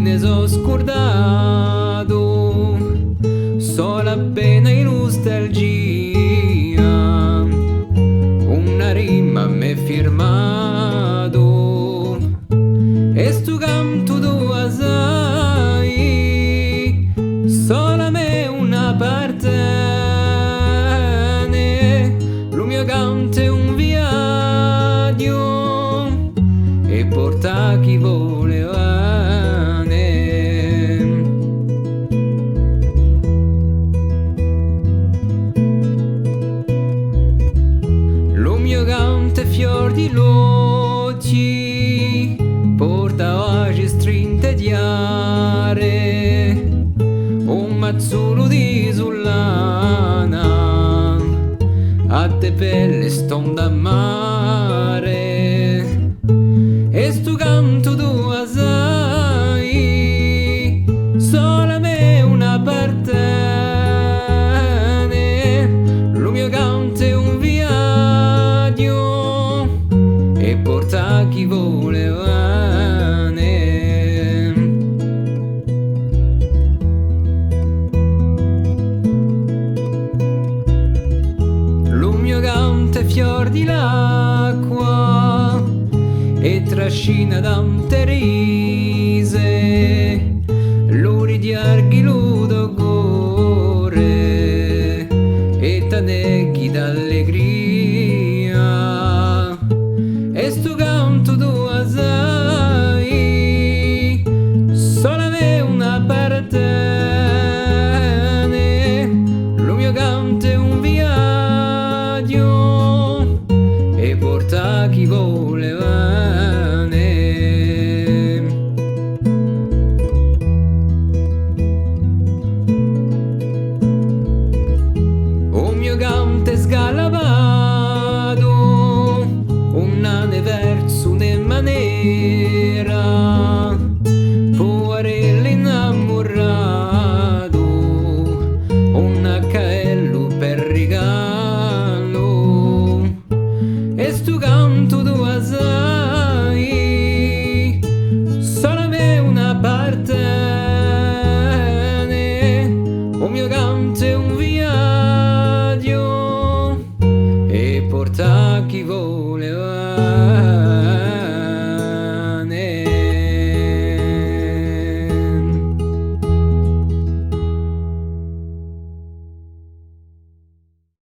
ne so scordato, solo appena in nostalgia, una rima m'è firmato, e stu canto tu sai, solamente una parte, lo mio canto è un viaggio, e porta chi voleva. Lo mio canto è fior di luci, porta oggi strinte di are, un mazzolo di sullana, a te pelle stonda mai.